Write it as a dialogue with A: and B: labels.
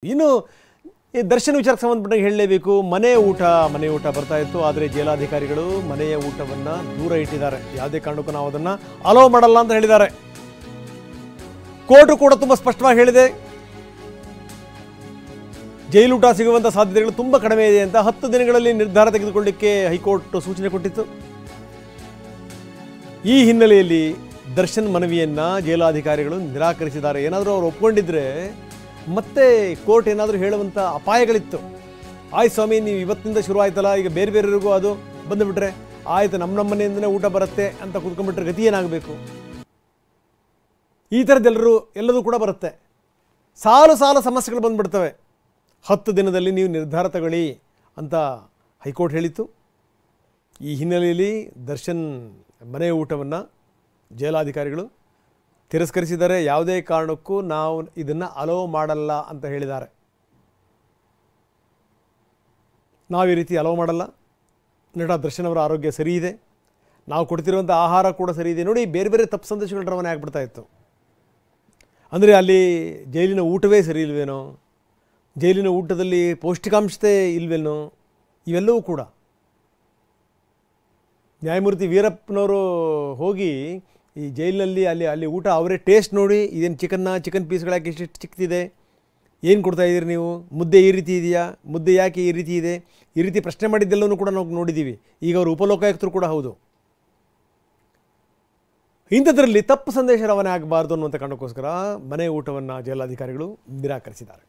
A: ಇನ್ನು ಈ ದರ್ಶನ್ ವಿಚಾರಕ್ಕೆ ಸಂಬಂಧಪಟ್ಟಂಗೆ ಹೇಳಲೇಬೇಕು. ಮನೆ ಊಟ ಬರ್ತಾ ಇತ್ತು. ಆದರೆ ಜೈಲಾಧಿಕಾರಿಗಳು ಮನೆಯ ಊಟವನ್ನು ದೂರ ಇಟ್ಟಿದ್ದಾರೆ. ಯಾವುದೇ ಕಾರಣಕ್ಕೂ ನಾವು ಅದನ್ನು ಅಲೋ ಮಾಡಲ್ಲ ಅಂತ ಹೇಳಿದ್ದಾರೆ. ಕೋರ್ಟು ಕೂಡ ತುಂಬ ಸ್ಪಷ್ಟವಾಗಿ ಹೇಳಿದೆ, ಜೈಲೂಟ ಸಿಗುವಂಥ ಸಾಧ್ಯತೆಗಳು ತುಂಬ ಕಡಿಮೆ ಇದೆ ಅಂತ. 10 ದಿನಗಳಲ್ಲಿ ನಿರ್ಧಾರ ತೆಗೆದುಕೊಳ್ಳಲಿಕ್ಕೆ ಹೈಕೋರ್ಟ್ ಸೂಚನೆ ಕೊಟ್ಟಿತ್ತು. ಈ ಹಿನ್ನೆಲೆಯಲ್ಲಿ ದರ್ಶನ್ ಮನವಿಯನ್ನು ಜೈಲಾಧಿಕಾರಿಗಳು ನಿರಾಕರಿಸಿದ್ದಾರೆ. ಏನಾದರೂ ಅವರು ಒಪ್ಕೊಂಡಿದ್ರೆ ಮತ್ತೆ ಕೋರ್ಟ್ ಏನಾದರೂ ಹೇಳುವಂಥ ಅಪಾಯಗಳಿತ್ತು. ಆಯ್ತು ಸ್ವಾಮಿ, ನೀವು ಇವತ್ತಿನಿಂದ ಶುರು ಆಯ್ತಲ್ಲ, ಈಗ ಬೇರೆ ಬೇರೆಯವರಿಗೂ ಅದು ಬಂದುಬಿಟ್ರೆ ಆಯಿತು, ನಮ್ಮ ಮನೆಯಿಂದನೇ ಊಟ ಬರುತ್ತೆ ಅಂತ ಕೂತ್ಕೊಂಡ್ಬಿಟ್ರೆ ಗತಿ ಏನಾಗಬೇಕು? ಈ ಥರದ್ದೆಲ್ಲರೂ ಎಲ್ಲದೂ ಕೂಡ ಬರುತ್ತೆ. ಸಾಲು ಸಮಸ್ಯೆಗಳು ಬಂದುಬಿಡ್ತವೆ. 10 ದಿನದಲ್ಲಿ ನೀವು ನಿರ್ಧಾರ ತಗೊಳ್ಳಿ ಅಂತ ಹೈಕೋರ್ಟ್ ಹೇಳಿತ್ತು. ಈ ಹಿನ್ನೆಲೆಯಲ್ಲಿ ದರ್ಶನ್ ಮನೆ ಊಟವನ್ನು ಜೈಲಾಧಿಕಾರಿಗಳು ತಿರಸ್ಕರಿಸಿದ್ದಾರೆ. ಯಾವುದೇ ಕಾರಣಕ್ಕೂ ನಾವು ಇದನ್ನು ಅಲೋ ಮಾಡಲ್ಲ ಅಂತ ಹೇಳಿದ್ದಾರೆ. ನಾವು ಈ ರೀತಿ ಅಲೋ ಮಾಡಲ್ಲ. ನಟ ದರ್ಶನ್ ಅವರ ಆರೋಗ್ಯ ಸರಿ ಇದೆ, ನಾವು ಕೊಡ್ತಿರುವಂಥ ಆಹಾರ ಕೂಡ ಸರಿ ಇದೆ. ನೋಡಿ, ಬೇರೆ ಬೇರೆ ತಪ್ಪು ಸಂದೇಶಗಳ ರವಾನೆ ಆಗಿಬಿಡ್ತಾ ಇತ್ತು. ಅಂದರೆ ಅಲ್ಲಿ ಜೈಲಿನ ಊಟವೇ ಸರಿ ಇಲ್ವೇನೋ, ಜೈಲಿನ ಊಟದಲ್ಲಿ ಪೌಷ್ಟಿಕಾಂಶತೆ ಇಲ್ವೇನೋ, ಇವೆಲ್ಲವೂ ಕೂಡ. ನ್ಯಾಯಮೂರ್ತಿ ವೀರಪ್ಪನವರು ಹೋಗಿ ಈ ಜೈಲಿನಲ್ಲಿ ಅಲ್ಲಿ ಊಟ ಅವರೇ ಟೇಸ್ಟ್ ನೋಡಿ, ಇದೇನು ಚಿಕನ್ ಪೀಸ್ಗಳಾಕಿ ಇಷ್ಟು ಚಿಕ್ಕದಿದೆ, ಏನು ಕೊಡ್ತಾಯಿದ್ದೀರಿ ನೀವು, ಮುದ್ದೆ ಈ ರೀತಿ ಇದೆಯಾ, ಮುದ್ದೆ ಯಾಕೆ ಈ ರೀತಿ ಇದೆ, ಈ ರೀತಿ ಪ್ರಶ್ನೆ ಮಾಡಿದ್ದೆಲ್ಲವೂ ಕೂಡ ನಾವು ನೋಡಿದ್ದೀವಿ. ಈಗ ಅವರು ಉಪಲೋಕಾಯುಕ್ತರು ಕೂಡ ಹೌದು. ಇಂಥದ್ರಲ್ಲಿ ತಪ್ಪು ಸಂದೇಶ ರವಾನೆ ಆಗಬಾರ್ದು ಅನ್ನುವಂಥ ಕಾರಣಕ್ಕೋಸ್ಕರ ಮನೆ ಊಟವನ್ನು ಜೈಲಾಧಿಕಾರಿಗಳು ನಿರಾಕರಿಸಿದ್ದಾರೆ.